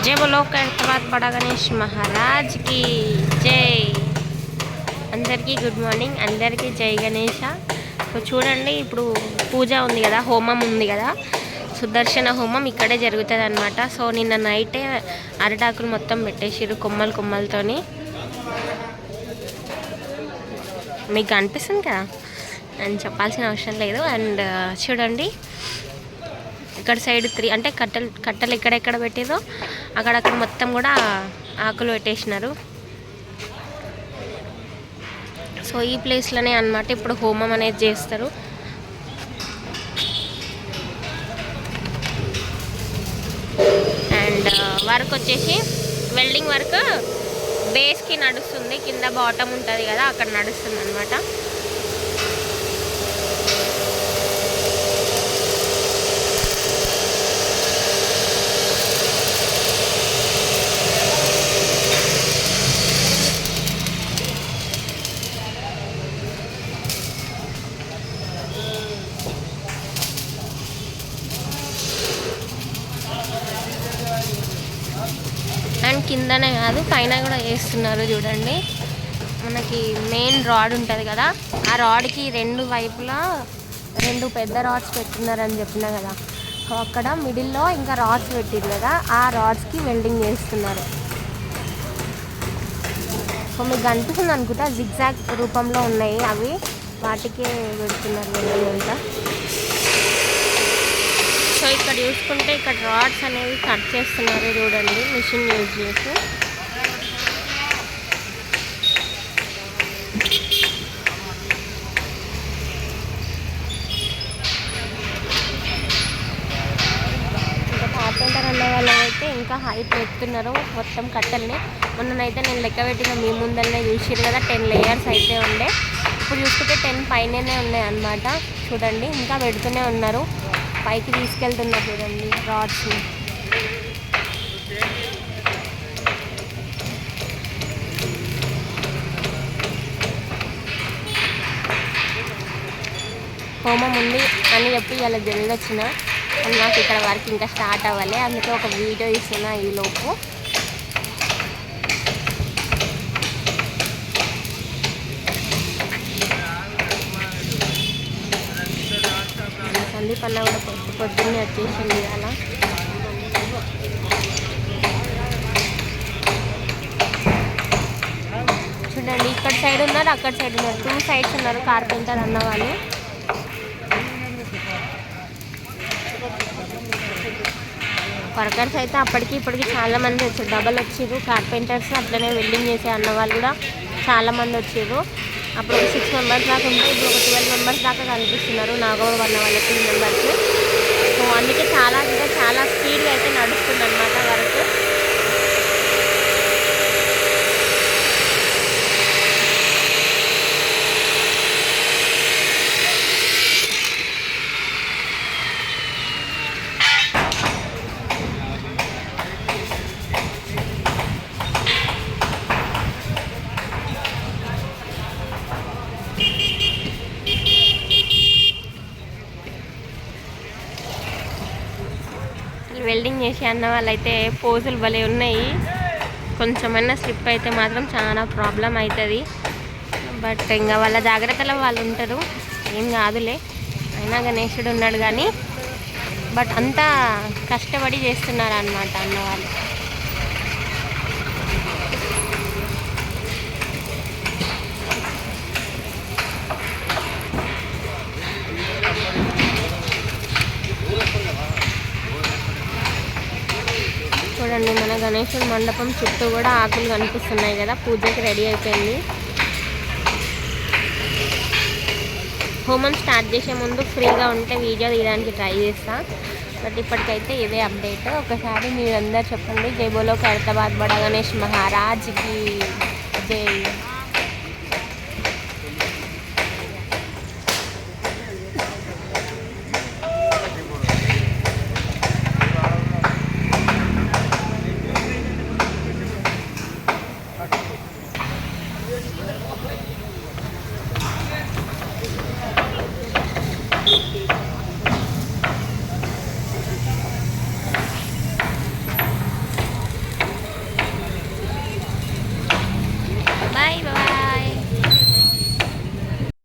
जय बोलो खैरताबाद बड़ा गणेश महाराज की जय। అందరికీ గుడ్ మార్నింగ్, అందరికీ జై గణేష. సో చూడండి, ఇప్పుడు పూజ ఉంది కదా, హోమం ఉంది కదా, సుదర్శన హోమం ఇక్కడే జరుగుతుంది అనమాట. సో నిన్న నైటే అరిటాకులు మొత్తం పెట్టేసిరు కొమ్మలతోని. మీకు అనిపిస్తుంది కదా, అని చెప్పాల్సిన అవసరం లేదు. అండ్ చూడండి, ఇక్కడ సైడ్ అంటే కట్టలు ఎక్కడెక్కడ పెట్టిరో అక్కడక్కడ మొత్తం కూడా ఆకులు పెట్టేసినారు. సో ఈ ప్లేస్లోనే అన్నమాట ఇప్పుడు హోమం అనేది చేస్తారు. అండ్ వర్క్ వచ్చేసి వెల్డింగ్ వర్క్ బేస్కి నడుస్తుంది, కింద బాటమ్ ఉంటుంది కదా అక్కడ నడుస్తుంది అనమాట. అండ్ కిందనే కాదు, పైన కూడా వేస్తున్నారు. చూడండి, మనకి మెయిన్ రాడ్ ఉంటుంది కదా, ఆ రాడ్కి రెండు వైపులా రెండు పెద్ద రాడ్స్ పెట్టున్నారని చెప్పినా కదా. సో అక్కడ మిడిల్లో ఇంకా రాడ్స్ పెట్టిరు కదా, ఆ రాడ్స్కి వెల్డింగ్ చేస్తున్నారు. సో మీకు కనిపిస్తుంది అనుకుంటా, జిగ్జాగ్ రూపంలో ఉన్నాయి అవి, వాటికే పెడుతున్నారు వెల్డింగ్ అంతా. సో ఇక్కడ చూసుకుంటే ఇక్కడ రాడ్స్ అనేవి కట్ చేస్తున్నారు. చూడండి, మిషన్ యూజ్ చేసి. ఇంకా కార్పెంటర్ అన్న వాళ్ళు అయితే ఇంకా హైట్ పెడుతున్నారు మొత్తం కట్టెల్ని. మొన్ననైతే నేను లెక్క పెట్టిన మీ ముందరనే చూసిరు కదా, 10 లేయర్స్ అయితే ఉండే. ఇప్పుడు చూసుకుంటే 10 పైననే ఉన్నాయి అన్నమాట. చూడండి, ఇంకా పెడుతూనే ఉన్నారు, పైకి తీసుకెళ్తున్నారు. చూడండి రాడ్స్ని. హోమం ఉంది అని చెప్పి ఇలా జల్ది వచ్చిన, నాకు ఇక్కడ వర్క్ ఇంకా స్టార్ట్ అవ్వాలి, అందుకే ఒక వీడియో ఇస్తున్నా ఈలోపు. సందీప్ అన్న కూడా పొద్దున్నే వచ్చేసింది అలా. చూడండి, ఇక్కడ సైడ్ ఉన్నారు, అక్కడ సైడ్ ఉన్నారు, 2 సైడ్స్ ఉన్నారు కార్పెంటర్ అన్న వాళ్ళు. వర్కర్స్ అయితే అప్పటికి ఇప్పటికి చాలామంది వచ్చారు, డబల్ వచ్చిర్రు. కార్పెంటర్స్ అట్లనే వెల్డింగ్ చేసే అన్న వాళ్ళు కూడా చాలామంది వచ్చారు. అప్పుడు ఒక 6 మెంబర్స్ దాకా ఉంటే ఇప్పుడు ఒక 12 మెంబర్స్ దాకా కనిపిస్తున్నారు, నాగోడు అన్న వాళ్ళ 3 మెంబర్స్. సో అందుకే చాలా స్పీడ్గా అయితే నడుస్తుంది అన్నమాట వర్క్. వెల్డింగ్ చేసి అన్న వాళ్ళైతే పోజులు భలే ఉన్నాయి. కొంచెమైనా స్లిప్ అయితే మాత్రం చాలా ప్రాబ్లం అవుతుంది. బట్ ఇంకా వాళ్ళ జాగ్రత్తలో వాళ్ళు ఉంటారు, ఏం కాదులే. అయినా గణేశుడు ఉన్నాడు కానీ, బట్ అంతా కష్టపడి చేస్తున్నారు అన్నమాట అన్న వాళ్ళు. చూడండి, మన గణేశుడి మండపం చుట్టూ కూడా ఆకులు కనిపిస్తున్నాయి కదా, పూజకి రెడీ అయిపోయింది. హోమం స్టార్ట్ చేసే ముందు ఫ్రీగా ఉంటే వీడియో తీయడానికి ట్రై చేస్తా. బట్ ఇప్పటికైతే ఇదే అప్డేట్. ఒకసారి మీరందరూ చెప్పండి, జై బోలో ఖైరతాబాద్ బడా గణేష్ మహారాజ్కి జై. Bye bye.